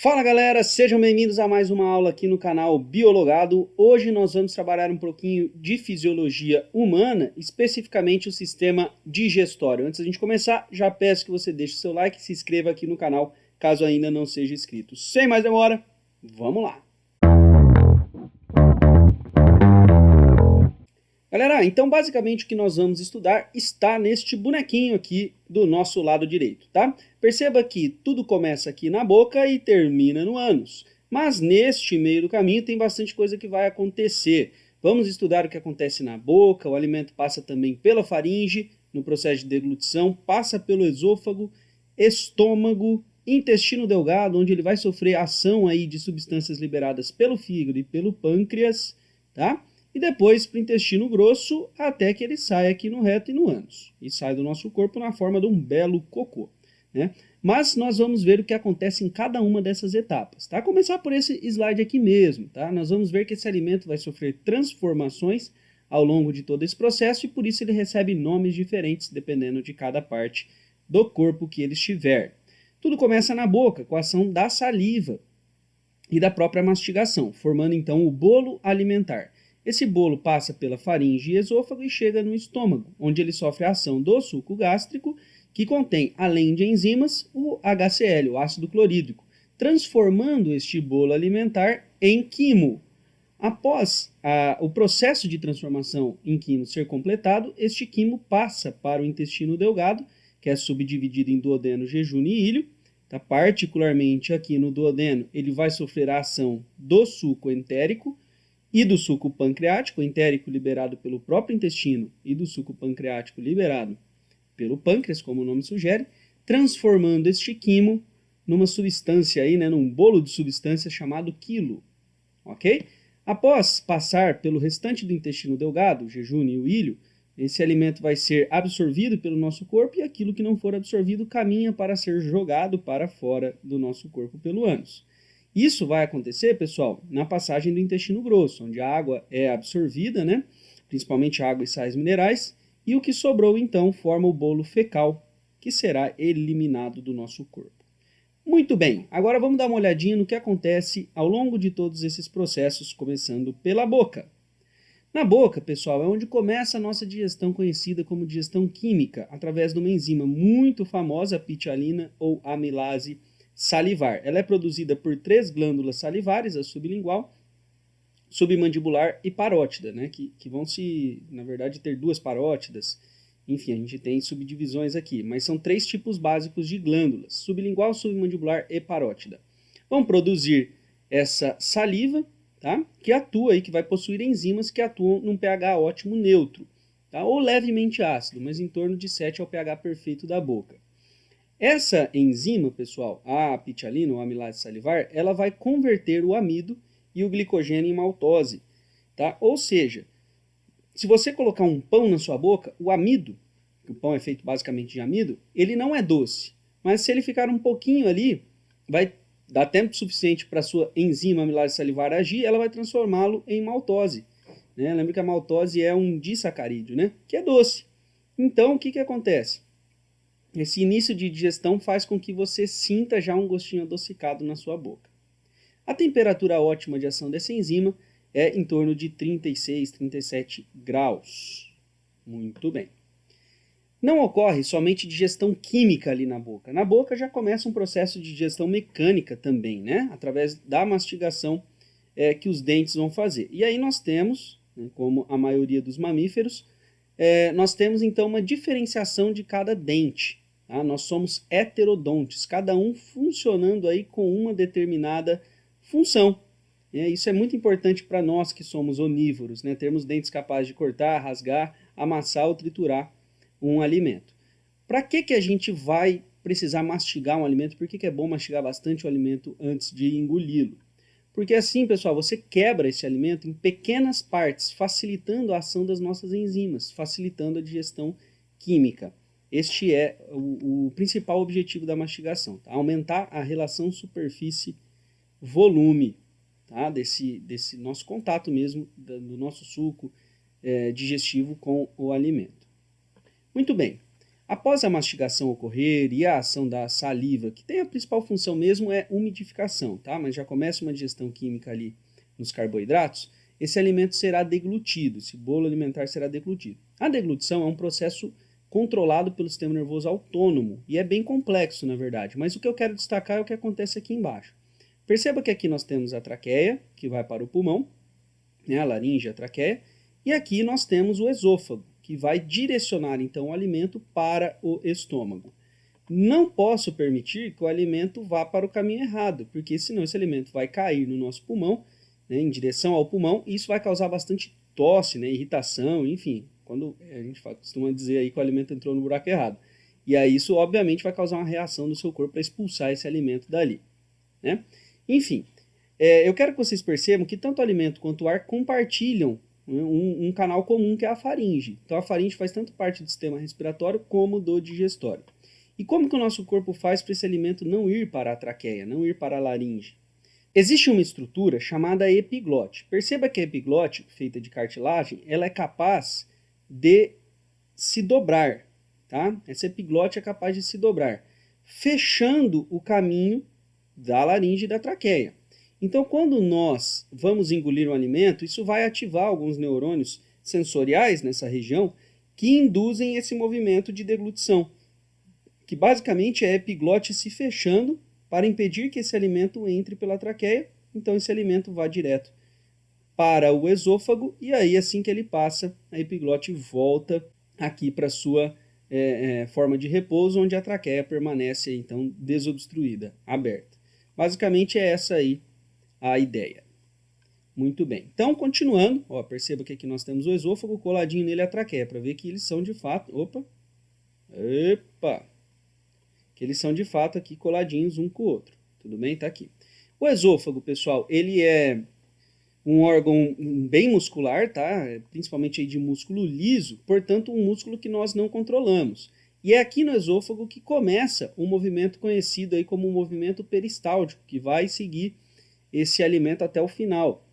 Fala galera, sejam bem-vindos a mais uma aula aqui no canal Biologado. Hoje nós vamos trabalhar um pouquinho de fisiologia humana, especificamente o sistema digestório. Antes da gente começar, já peço que você deixe seu like e se inscreva aqui no canal, caso ainda não seja inscrito. Sem mais demora, vamos lá! Galera, então basicamente o que nós vamos estudar está neste bonequinho aqui do nosso lado direito, tá? Perceba que tudo começa aqui na boca e termina no ânus. Mas neste meio do caminho tem bastante coisa que vai acontecer. Vamos estudar o que acontece na boca, o alimento passa também pela faringe, no processo de deglutição, passa pelo esôfago, estômago, intestino delgado, onde ele vai sofrer ação aí de substâncias liberadas pelo fígado e pelo pâncreas, tá? E depois para o intestino grosso, até que ele saia aqui no reto e no ânus. E sai do nosso corpo na forma de um belo cocô, né? Mas nós vamos ver o que acontece em cada uma dessas etapas, tá? Começar por esse slide aqui mesmo, tá? Nós vamos ver que esse alimento vai sofrer transformações ao longo de todo esse processo e por isso ele recebe nomes diferentes dependendo de cada parte do corpo que ele estiver. Tudo começa na boca, com a ação da saliva e da própria mastigação, formando então o bolo alimentar. Esse bolo passa pela faringe e esôfago e chega no estômago, onde ele sofre a ação do suco gástrico, que contém, além de enzimas, o HCl, o ácido clorídrico, transformando este bolo alimentar em quimo. Após o processo de transformação em quimo ser completado, este quimo passa para o intestino delgado, que é subdividido em duodeno, jejunum e ilho. Tá? Particularmente aqui no duodeno, ele vai sofrer a ação do suco entérico, e do suco pancreático, entérico liberado pelo próprio intestino e do suco pancreático liberado pelo pâncreas, como o nome sugere, transformando este quimo numa substância aí, né, num bolo de substância chamado quilo, ok? Após passar pelo restante do intestino delgado, o jejunum e o ilho, esse alimento vai ser absorvido pelo nosso corpo e aquilo que não for absorvido caminha para ser jogado para fora do nosso corpo pelo ânus. Isso vai acontecer, pessoal, na passagem do intestino grosso, onde a água é absorvida, né? Principalmente água e sais minerais, e o que sobrou, então, forma o bolo fecal, que será eliminado do nosso corpo. Muito bem, agora vamos dar uma olhadinha no que acontece ao longo de todos esses processos, começando pela boca. Na boca, pessoal, é onde começa a nossa digestão conhecida como digestão química, através de uma enzima muito famosa, a pitialina ou amilase salivar. Ela é produzida por 3 glândulas salivares, a sublingual, submandibular e parótida, né? que vão na verdade, ter 2 parótidas. Enfim, a gente tem subdivisões aqui, mas são 3 tipos básicos de glândulas, sublingual, submandibular e parótida. Vão produzir essa saliva, tá? Que atua aí, que vai possuir enzimas que atuam num pH ótimo neutro, tá? Ou levemente ácido, mas em torno de 7 é o pH perfeito da boca. Essa enzima, pessoal, a pitialina ou amilase salivar, ela vai converter o amido e o glicogênio em maltose, tá? Ou seja, se você colocar um pão na sua boca, o amido, que o pão é feito basicamente de amido, ele não é doce, mas se ele ficar um pouquinho ali, vai dar tempo suficiente para a sua enzima amilase salivar agir, ela vai transformá-lo em maltose, né? Lembra que a maltose é um disacarídeo, né? Que é doce. Então, o que acontece? Esse início de digestão faz com que você sinta já um gostinho adocicado na sua boca. A temperatura ótima de ação dessa enzima é em torno de 36, 37 graus. Muito bem. Não ocorre somente digestão química ali na boca. Na boca já começa um processo de digestão mecânica também, né? Através da mastigação que os dentes vão fazer. E aí nós temos, né, como a maioria dos mamíferos, nós temos então uma diferenciação de cada dente. Tá? Nós somos heterodontes, cada um funcionando aí com uma determinada função. Isso é muito importante para nós que somos onívoros, né? Termos dentes capazes de cortar, rasgar, amassar ou triturar um alimento. Para que a gente vai precisar mastigar um alimento? Por que é bom mastigar bastante o alimento antes de engoli-lo? Porque assim, pessoal, você quebra esse alimento em pequenas partes, facilitando a ação das nossas enzimas, facilitando a digestão química. Este é o principal objetivo da mastigação, tá? Aumentar a relação superfície-volume, tá? desse nosso contato mesmo, do nosso suco digestivo com o alimento. Muito bem. Após a mastigação ocorrer e a ação da saliva, que tem a principal função mesmo é umidificação, tá? Mas já começa uma digestão química ali nos carboidratos, esse alimento será deglutido, esse bolo alimentar será deglutido. A deglutição é um processo controlado pelo sistema nervoso autônomo e é bem complexo, na verdade, mas o que eu quero destacar é o que acontece aqui embaixo. Perceba que aqui nós temos a traqueia, que vai para o pulmão, né, a laringe, a traqueia, e aqui nós temos o esôfago, que vai direcionar então o alimento para o estômago. Não posso permitir que o alimento vá para o caminho errado, porque senão esse alimento vai cair no nosso pulmão, né, em direção ao pulmão, e isso vai causar bastante tosse, né, irritação, enfim, quando a gente costuma dizer aí que o alimento entrou no buraco errado. E aí isso obviamente vai causar uma reação do seu corpo para expulsar esse alimento dali, né? Enfim, eu quero que vocês percebam que tanto o alimento quanto o ar compartilham um canal comum que é a faringe. Então a faringe faz tanto parte do sistema respiratório como do digestório. E como que o nosso corpo faz para esse alimento não ir para a traqueia, não ir para a laringe? Existe uma estrutura chamada epiglote. Perceba que a epiglote, feita de cartilagem, ela é capaz de se dobrar, tá? Essa epiglote é capaz de se dobrar, fechando o caminho da laringe e da traqueia. Então, quando nós vamos engolir um alimento, isso vai ativar alguns neurônios sensoriais nessa região que induzem esse movimento de deglutição, que basicamente é a epiglote se fechando para impedir que esse alimento entre pela traqueia, então esse alimento vá direto para o esôfago e aí assim que ele passa, a epiglote volta aqui para a sua forma de repouso, onde a traqueia permanece então desobstruída, aberta. Basicamente é essa aí a ideia. Muito bem. Então, continuando, ó, perceba que aqui nós temos o esôfago, coladinho nele a traqueia, para ver que eles são de fato... Que eles são de fato aqui coladinhos um com o outro. Tudo bem? Tá aqui. O esôfago, pessoal, ele é um órgão bem muscular, tá? Principalmente aí de músculo liso, portanto um músculo que nós não controlamos. E é aqui no esôfago que começa um movimento conhecido aí como um movimento peristáltico, que vai seguir esse alimento até o final,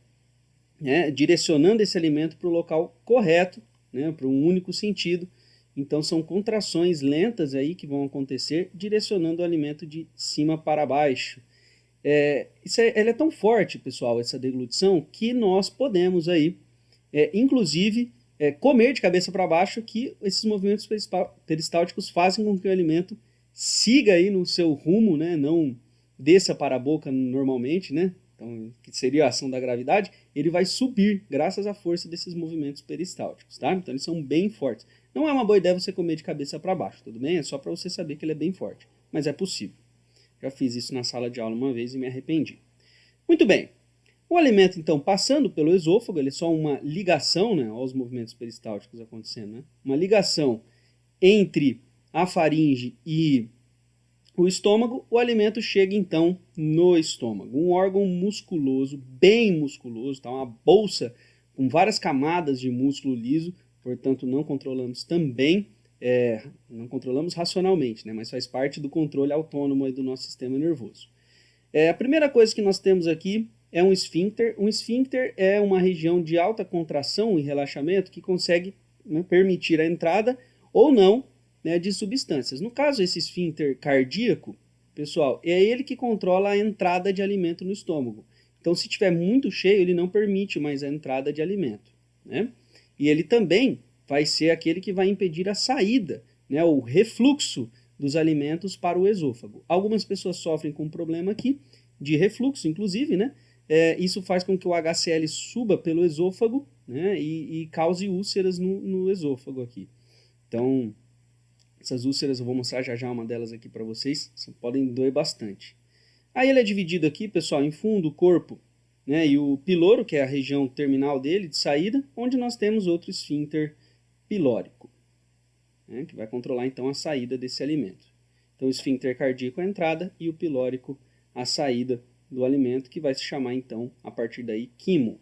né? Direcionando esse alimento para o local correto, né? Para um único sentido. Então são contrações lentas aí que vão acontecer, direcionando o alimento de cima para baixo. Ela é tão forte, pessoal, essa deglutição, que nós podemos aí, inclusive, comer de cabeça para baixo, que esses movimentos peristálticos fazem com que o alimento siga aí no seu rumo, né? Não desça para a boca normalmente, né? Então, que seria a ação da gravidade, ele vai subir graças à força desses movimentos peristálticos, tá? Então eles são bem fortes. Não é uma boa ideia você comer de cabeça para baixo, tudo bem? É só para você saber que ele é bem forte, mas é possível. Já fiz isso na sala de aula uma vez e me arrependi. Muito bem. O alimento, então, passando pelo esôfago, ele é só uma ligação, né? Olha os movimentos peristálticos acontecendo, né? Uma ligação entre a faringe e o estômago. O alimento chega, então, no estômago. Um órgão musculoso, bem musculoso, tá? Uma bolsa com várias camadas de músculo liso, portanto, não controlamos também, não controlamos racionalmente, né? Mas faz parte do controle autônomo aí do nosso sistema nervoso. A primeira coisa que nós temos aqui é um esfíncter. Um esfíncter é uma região de alta contração e relaxamento que consegue, né, permitir a entrada ou não, né, de substâncias. No caso, esse esfíncter cardíaco, pessoal, é ele que controla a entrada de alimento no estômago. Então, se estiver muito cheio, ele não permite mais a entrada de alimento, né? E ele também vai ser aquele que vai impedir a saída, né, o refluxo dos alimentos para o esôfago. Algumas pessoas sofrem com um problema aqui, de refluxo, inclusive, né? Isso faz com que o HCl suba pelo esôfago, né, e cause úlceras no esôfago aqui. Então, essas úlceras eu vou mostrar já uma delas aqui para vocês, podem doer bastante. Aí ele é dividido aqui, pessoal, em fundo, corpo, né, e o piloro, que é a região terminal dele, de saída, onde nós temos outro esfíncter pilórico, né, que vai controlar então a saída desse alimento. Então o esfíncter cardíaco a entrada e o pilórico a saída do alimento, que vai se chamar então, a partir daí, quimo.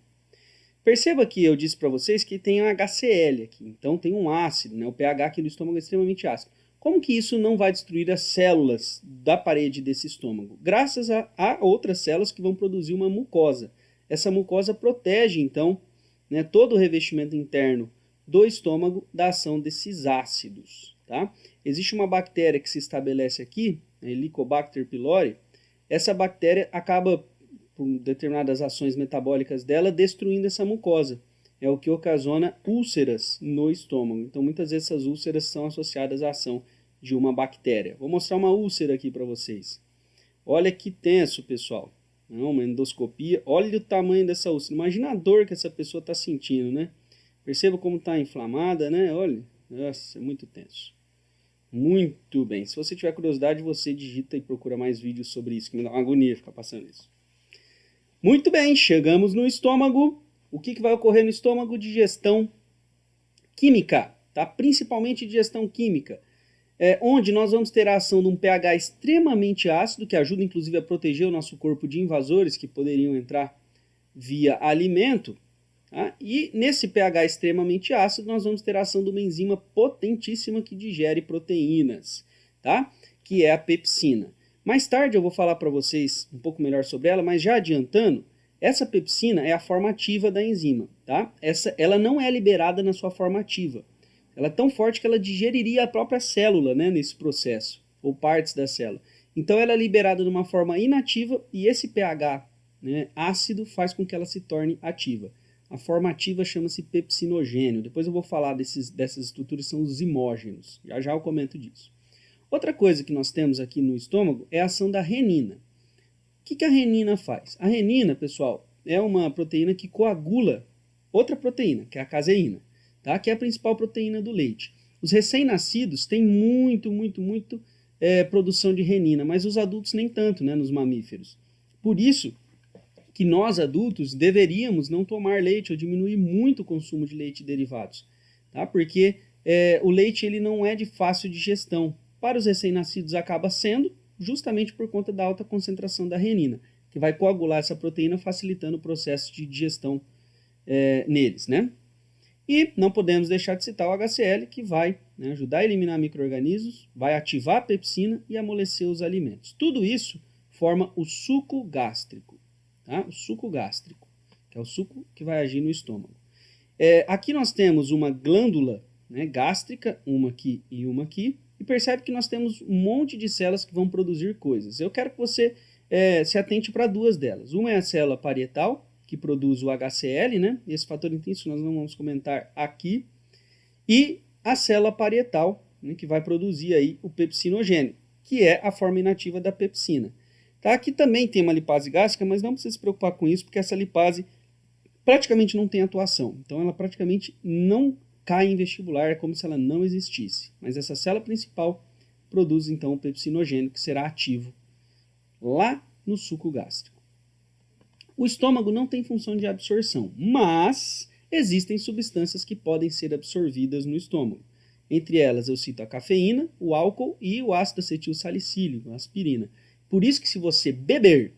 Perceba que eu disse para vocês que tem um HCl aqui, então tem um ácido, né, o pH aqui do estômago é extremamente ácido. Como que isso não vai destruir as células da parede desse estômago? Graças a outras células que vão produzir uma mucosa. Essa mucosa protege, então, né, todo o revestimento interno do estômago da ação desses ácidos. tá? Existe uma bactéria que se estabelece aqui, a Helicobacter pylori. Essa bactéria acaba, por determinadas ações metabólicas dela, destruindo essa mucosa. É o que ocasiona úlceras no estômago. Então, muitas vezes essas úlceras são associadas à ação de uma bactéria. Vou mostrar uma úlcera aqui para vocês. Olha que tenso, pessoal. Uma endoscopia. Olha o tamanho dessa úlcera. Imagina a dor que essa pessoa está sentindo, né? Perceba como está inflamada, né? Olha, nossa, é muito tenso. Muito bem. Se você tiver curiosidade, você digita e procura mais vídeos sobre isso, que me dá uma agonia ficar passando isso. Muito bem, chegamos no estômago. O que vai ocorrer no estômago? Digestão química, tá? Principalmente digestão química, onde nós vamos ter a ação de um pH extremamente ácido, que ajuda inclusive a proteger o nosso corpo de invasores que poderiam entrar via alimento. Tá? E nesse pH extremamente ácido, nós vamos ter a ação de uma enzima potentíssima que digere proteínas, tá? Que é a pepsina. Mais tarde eu vou falar para vocês um pouco melhor sobre ela, mas já adiantando, essa pepsina é a forma ativa da enzima, tá? Ela não é liberada na sua forma ativa. Ela é tão forte que ela digeriria a própria célula, né, nesse processo, ou partes da célula. Então ela é liberada de uma forma inativa e esse pH, né, ácido faz com que ela se torne ativa. A forma ativa chama-se pepsinogênio. Depois eu vou falar dessas estruturas, são os zimógenos. Já já eu comento disso. Outra coisa que nós temos aqui no estômago é a ação da renina. O que a renina faz? A renina, pessoal, é uma proteína que coagula outra proteína, que é a caseína, tá? Que é a principal proteína do leite. Os recém-nascidos têm muito produção de renina, mas os adultos nem tanto, né, nos mamíferos. Por isso que nós adultos deveríamos não tomar leite ou diminuir muito o consumo de leite e derivados, tá? Porque o leite ele não é de fácil digestão. Para os recém-nascidos acaba sendo, justamente por conta da alta concentração da renina, que vai coagular essa proteína, facilitando o processo de digestão neles, né? E não podemos deixar de citar o HCl, que vai, né, ajudar a eliminar micro-organismos, vai ativar a pepsina e amolecer os alimentos. Tudo isso forma o suco gástrico, tá? O suco gástrico, que é o suco que vai agir no estômago. Aqui nós temos uma glândula, né, gástrica, uma aqui e uma aqui, e percebe que nós temos um monte de células que vão produzir coisas. Eu quero que você se atente para duas delas. Uma é a célula parietal, que produz o HCl, né? Esse fator intenso nós não vamos comentar aqui. E a célula parietal, né, que vai produzir aí o pepsinogênio, que é a forma inativa da pepsina. Tá? Aqui também tem uma lipase gástrica, mas não precisa se preocupar com isso, porque essa lipase praticamente não tem atuação. Então ela praticamente não cai em vestibular, é como se ela não existisse. Mas essa célula principal produz então o pepsinogênio, que será ativo lá no suco gástrico. O estômago não tem função de absorção, mas existem substâncias que podem ser absorvidas no estômago. Entre elas eu cito a cafeína, o álcool e o ácido acetil salicílico, a aspirina. Por isso que se você beber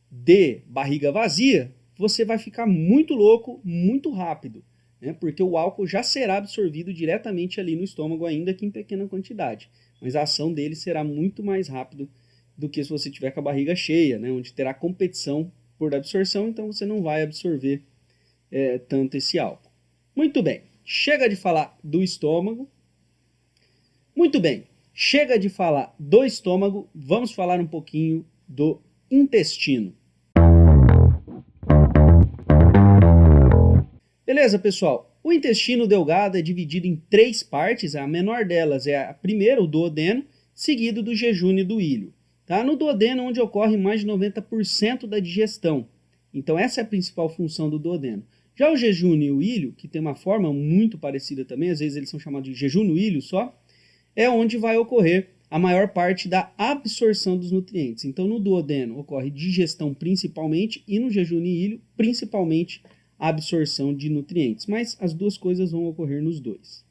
de barriga vazia, você vai ficar muito louco muito rápido, né? Porque o álcool já será absorvido diretamente ali no estômago, ainda que em pequena quantidade. Mas a ação dele será muito mais rápido do que se você tiver com a barriga cheia, né? Onde terá competição por absorção, então você não vai absorver tanto esse álcool. Muito bem, chega de falar do estômago. Muito bem, chega de falar do estômago, vamos falar um pouquinho do intestino. Beleza, pessoal? O intestino delgado é dividido em 3 partes, a menor delas é a primeira, o duodeno, seguido do jejúnio e do íleo. Tá? No duodeno, onde ocorre mais de 90% da digestão. Então essa é a principal função do duodeno. Já o jejúnio e o íleo, que tem uma forma muito parecida também, às vezes eles são chamados de jejúnio e íleo só, é onde vai ocorrer a maior parte da absorção dos nutrientes. Então no duodeno ocorre digestão principalmente e no jejúnio e íleo principalmente a absorção de nutrientes. Mas as duas coisas vão ocorrer nos dois.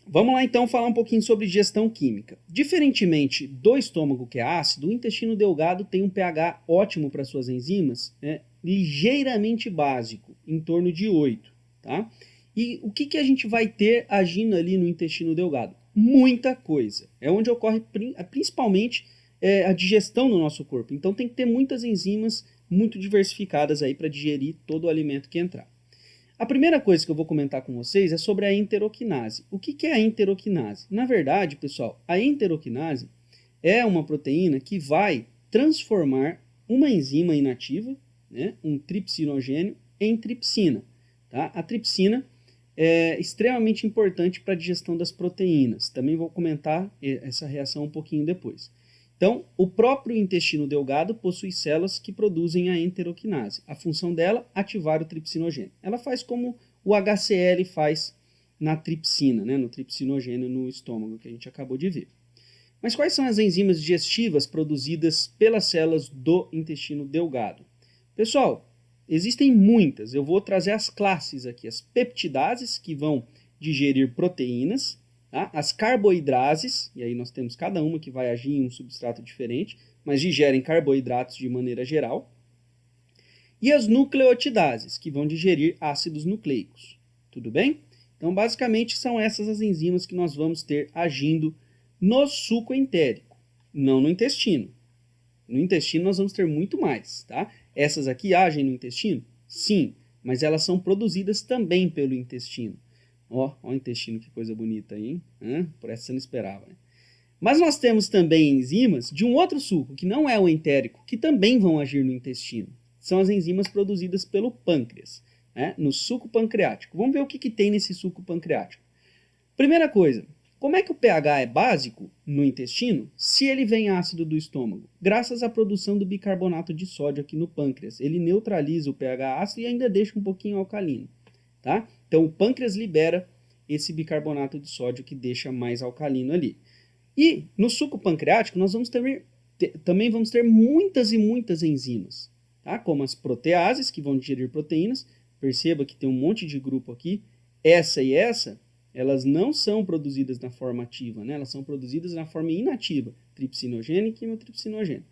Vamos lá então falar um pouquinho sobre digestão química. Diferentemente do estômago, que é ácido, o intestino delgado tem um pH ótimo para suas enzimas, ligeiramente básico, em torno de 8. Tá? E o que a gente vai ter agindo ali no intestino delgado? Muita coisa. É onde ocorre principalmente a digestão no nosso corpo. Então tem que ter muitas enzimas muito diversificadas aí para digerir todo o alimento que entrar. A primeira coisa que eu vou comentar com vocês é sobre a enteroquinase. O que é a enteroquinase? Na verdade, pessoal, a enteroquinase é uma proteína que vai transformar uma enzima inativa, né, um tripsinogênio, em tripsina. Tá? A tripsina é extremamente importante para a digestão das proteínas. Também vou comentar essa reação um pouquinho depois. Então, o próprio intestino delgado possui células que produzem a enteroquinase. A função dela é ativar o tripsinogênio. Ela faz como o HCl faz na tripsina, né, no tripsinogênio no estômago, que a gente acabou de ver. Mas quais são as enzimas digestivas produzidas pelas células do intestino delgado? Pessoal, existem muitas. Eu vou trazer as classes aqui. As peptidases, que vão digerir proteínas. Tá? As carboidrases, e aí nós temos cada uma que vai agir em um substrato diferente, mas digerem carboidratos de maneira geral. E as nucleotidases, que vão digerir ácidos nucleicos. Tudo bem? Então, basicamente, são essas as enzimas que nós vamos ter agindo no suco entérico, não no intestino. No intestino nós vamos ter muito mais, tá? Essas aqui agem no intestino? Sim, mas elas são produzidas também pelo intestino. Ó o intestino, que coisa bonita aí, hein? Por essa você não esperava, né? Mas nós temos também enzimas de um outro suco, que não é o entérico, que também vão agir no intestino. São as enzimas produzidas pelo pâncreas, né? No suco pancreático. Vamos ver o que tem nesse suco pancreático. Primeira coisa, como é que o pH é básico no intestino se ele vem ácido do estômago? Graças à produção do bicarbonato de sódio aqui no pâncreas. Ele neutraliza o pH ácido e ainda deixa um pouquinho alcalino. Tá? Então o pâncreas libera esse bicarbonato de sódio que deixa mais alcalino ali. E no suco pancreático nós vamos também vamos ter muitas e muitas enzimas, tá? Como as proteases, que vão digerir proteínas. Perceba que tem um monte de grupo aqui. Essa e essa, elas não são produzidas na forma ativa, né? Elas são produzidas na forma inativa, tripsinogênio e quimiotripsinogênio.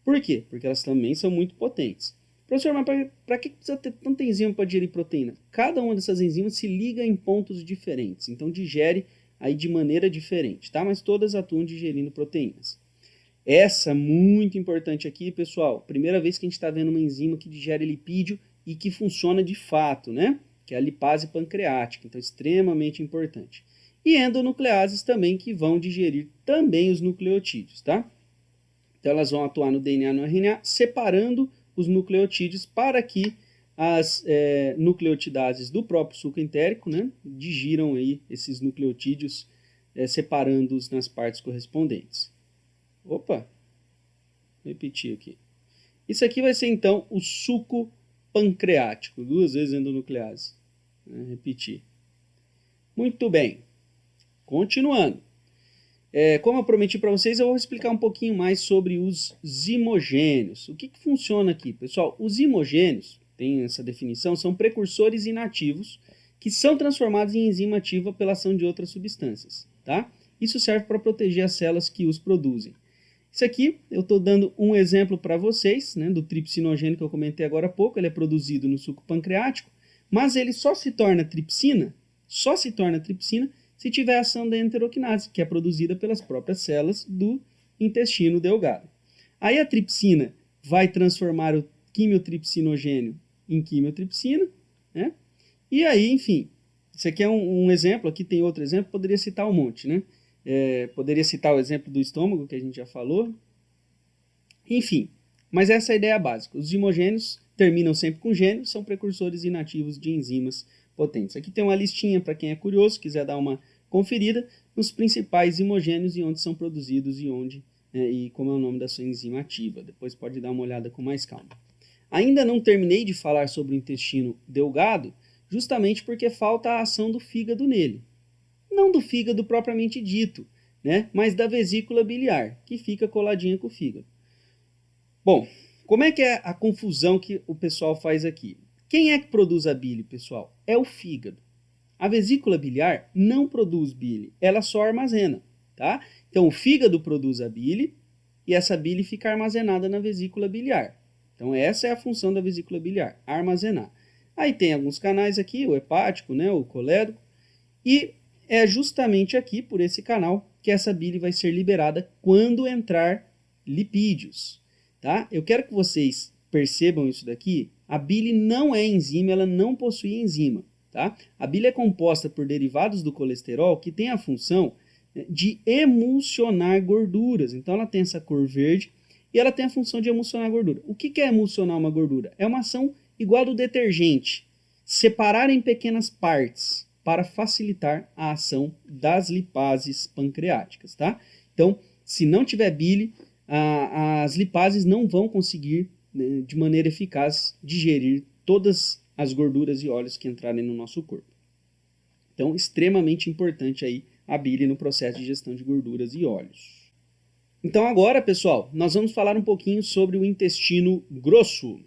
Por quê? Porque elas também são muito potentes. Professor, mas para que precisa ter tanta enzima para digerir proteína? Cada uma dessas enzimas se liga em pontos diferentes, então digere aí de maneira diferente, tá? Mas todas atuam digerindo proteínas. Essa muito importante aqui, pessoal. Primeira vez que a gente está vendo uma enzima que digere lipídio e que funciona de fato, né? Que é a lipase pancreática, então extremamente importante. E endonucleases também, que vão digerir também os nucleotídeos, tá? Então elas vão atuar no DNA e no RNA, separando os nucleotídeos para que as nucleotidases do próprio suco entérico, né, digiram aí esses nucleotídeos, separando-os nas partes correspondentes. Opa, repetir aqui. Isso aqui vai ser então o suco pancreático, 2 vezes endonuclease. Repetir. Muito bem. Continuando. Como eu prometi para vocês, eu vou explicar um pouquinho mais sobre os zimogênios. O que funciona aqui, pessoal? Os zimogênios, tem essa definição, são precursores inativos que são transformados em enzima ativa pela ação de outras substâncias. Tá? Isso serve para proteger as células que os produzem. Isso aqui, eu estou dando um exemplo para vocês, né, do tripsinogênio que eu comentei agora há pouco. Ele é produzido no suco pancreático, mas ele só se torna tripsina se tiver ação da enteroquinase, que é produzida pelas próprias células do intestino delgado. Aí a tripsina vai transformar o quimiotripsinogênio em quimiotripsina, né? E aí, enfim, isso aqui é um exemplo, aqui tem outro exemplo, poderia citar um monte, né? Poderia citar o exemplo do estômago, que a gente já falou. Enfim, mas essa é a ideia básica. Os zimogênios terminam sempre com gênio, são precursores inativos de enzimas potentes. Aqui tem uma listinha para quem é curioso, quiser dar uma conferida nos principais zimogênios e onde são produzidos e como é o nome da sua enzima ativa. Depois pode dar uma olhada com mais calma. Ainda não terminei de falar sobre o intestino delgado, justamente porque falta a ação do fígado nele. Não do fígado propriamente dito, né? Mas da vesícula biliar, que fica coladinha com o fígado. Bom, como é que é a confusão que o pessoal faz aqui? Quem é que produz a bile, pessoal? É o fígado. A vesícula biliar não produz bile, ela só armazena, tá? Então o fígado produz a bile e essa bile fica armazenada na vesícula biliar. Então essa é a função da vesícula biliar, armazenar. Aí tem alguns canais aqui, o hepático, né, o colédoco, e é justamente aqui, por esse canal, que essa bile vai ser liberada quando entrar lipídios, tá? Eu quero que vocês percebam isso daqui. A bile não é enzima, ela não possui enzima. tá? A bile é composta por derivados do colesterol que tem a função de emulsionar gorduras. Então ela tem essa cor verde e ela tem a função de emulsionar gordura. O que é emulsionar uma gordura? É uma ação igual a do detergente, separar em pequenas partes para facilitar a ação das lipases pancreáticas, tá? Então, se não tiver bile, as lipases não vão conseguir, né, de maneira eficaz, digerir todas as gorduras e óleos que entrarem no nosso corpo. Então, extremamente importante aí a bile no processo de gestão de gorduras e óleos. Então agora, pessoal, nós vamos falar um pouquinho sobre o intestino grosso.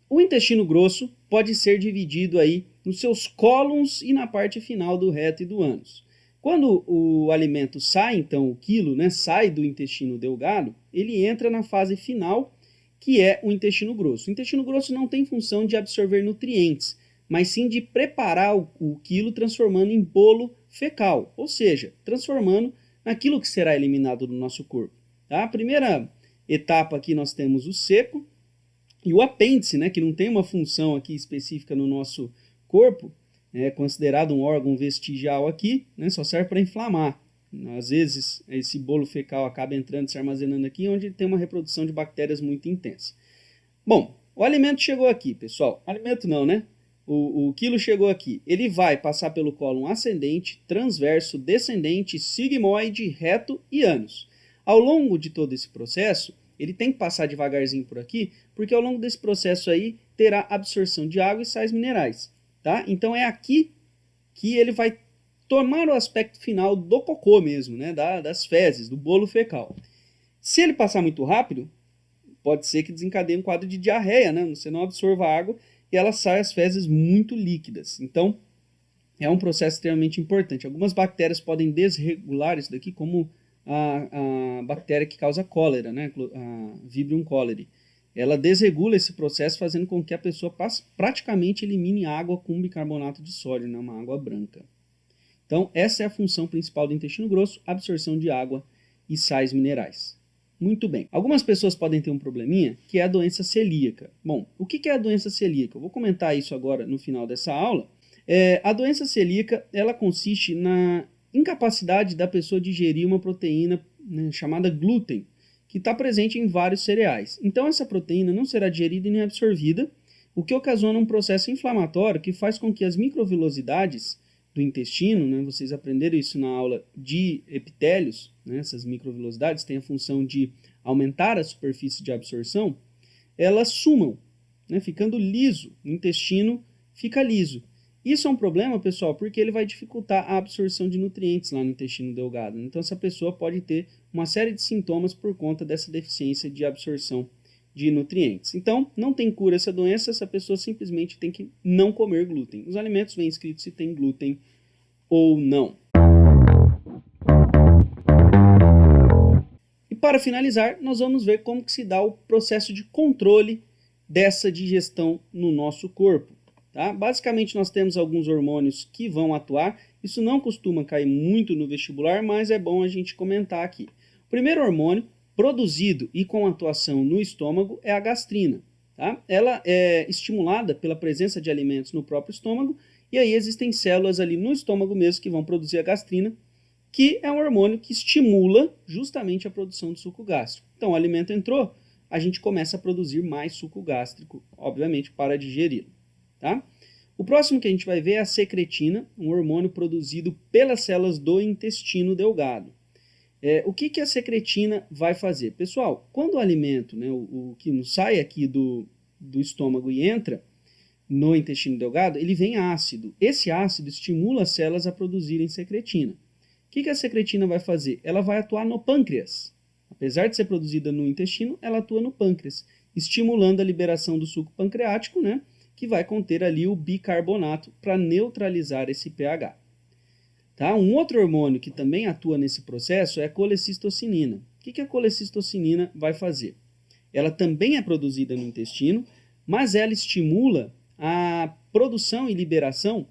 O intestino grosso pode ser dividido aí nos seus cólons e na parte final do reto e do ânus. Quando o alimento sai, então o quilo, né, sai do intestino delgado, ele entra na fase final, que é o intestino grosso. O intestino grosso não tem função de absorver nutrientes, mas sim de preparar o quilo, transformando em bolo fecal, ou seja, transformando naquilo que será eliminado do nosso corpo. Tá? A primeira etapa aqui nós temos o seco e o apêndice, né, que não tem uma função aqui específica no nosso corpo, é considerado um órgão vestigial aqui, né, só serve para inflamar. Às vezes esse bolo fecal acaba entrando, se armazenando aqui, onde tem uma reprodução de bactérias muito intensa. Bom, o alimento chegou aqui, pessoal. Alimento não, né? O quilo chegou aqui. Ele vai passar pelo cólon ascendente, transverso, descendente, sigmoide, reto e ânus. Ao longo de todo esse processo, ele tem que passar devagarzinho por aqui, porque ao longo desse processo aí terá absorção de água e sais minerais. Tá? Então é aqui que ele vai tomar o aspecto final do cocô mesmo, né? Das fezes, do bolo fecal. Se ele passar muito rápido, pode ser que desencadeie um quadro de diarreia, né? Você não absorva a água e ela sai as fezes muito líquidas. Então, é um processo extremamente importante. Algumas bactérias podem desregular isso daqui, como a bactéria que causa cólera, né? A Vibrio cholerae. Ela desregula esse processo, fazendo com que a pessoa praticamente elimine água com bicarbonato de sódio, né? Uma água branca. Então, essa é a função principal do intestino grosso, absorção de água e sais minerais. Muito bem. Algumas pessoas podem ter um probleminha, que é a doença celíaca. Bom, o que é a doença celíaca? Eu vou comentar isso agora no final dessa aula. A doença celíaca, ela consiste na incapacidade da pessoa digerir uma proteína, né, chamada glúten, que está presente em vários cereais. Então, essa proteína não será digerida e nem absorvida, o que ocasiona um processo inflamatório que faz com que as microvilosidades do intestino, né, vocês aprenderam isso na aula de epitélios, né, essas microvilosidades têm a função de aumentar a superfície de absorção, elas sumam, né, ficando liso, o intestino fica liso. Isso é um problema, pessoal, porque ele vai dificultar a absorção de nutrientes lá no intestino delgado. Então essa pessoa pode ter uma série de sintomas por conta dessa deficiência de absorção de nutrientes. Então, não tem cura essa doença, essa pessoa simplesmente tem que não comer glúten. Os alimentos vêm escritos se tem glúten ou não. E para finalizar, nós vamos ver como que se dá o processo de controle dessa digestão no nosso corpo. Tá? Basicamente, nós temos alguns hormônios que vão atuar. Isso não costuma cair muito no vestibular, mas é bom a gente comentar aqui. O primeiro hormônio produzido e com atuação no estômago é a gastrina. Tá? Ela é estimulada pela presença de alimentos no próprio estômago, e aí existem células ali no estômago mesmo que vão produzir a gastrina, que é um hormônio que estimula justamente a produção de suco gástrico. Então, o alimento entrou, a gente começa a produzir mais suco gástrico, obviamente, para digeri-lo. Tá? O próximo que a gente vai ver é a secretina, um hormônio produzido pelas células do intestino delgado. O que a secretina vai fazer? Pessoal, quando o alimento, né, o que sai aqui do estômago e entra no intestino delgado, ele vem ácido. Esse ácido estimula as células a produzirem secretina. O que a secretina vai fazer? Ela vai atuar no pâncreas. Apesar de ser produzida no intestino, ela atua no pâncreas, estimulando a liberação do suco pancreático, né, que vai conter ali o bicarbonato para neutralizar esse pH. Tá? Um outro hormônio que também atua nesse processo é a colecistocinina. O que a colecistocinina vai fazer? Ela também é produzida no intestino, mas ela estimula a produção e liberação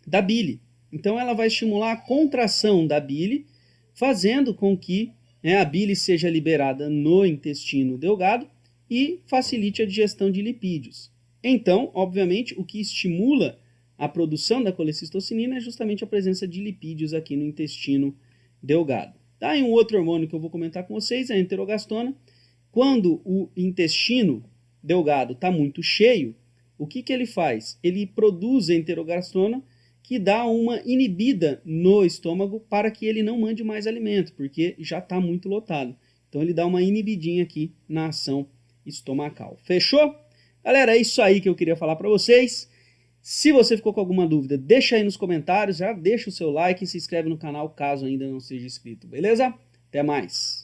da bile. Então ela vai estimular a contração da bile, fazendo com que a bile seja liberada no intestino delgado e facilite a digestão de lipídios. Então, obviamente, o que estimula a produção da colecistocinina é justamente a presença de lipídios aqui no intestino delgado. Tá? E um outro hormônio que eu vou comentar com vocês é a enterogastona. Quando o intestino delgado está muito cheio, o que ele faz? Ele produz a enterogastona, que dá uma inibida no estômago para que ele não mande mais alimento, porque já está muito lotado. Então ele dá uma inibidinha aqui na ação estomacal. Fechou? Galera, é isso aí que eu queria falar para vocês. Se você ficou com alguma dúvida, deixa aí nos comentários, já deixa o seu like e se inscreve no canal caso ainda não seja inscrito, beleza? Até mais!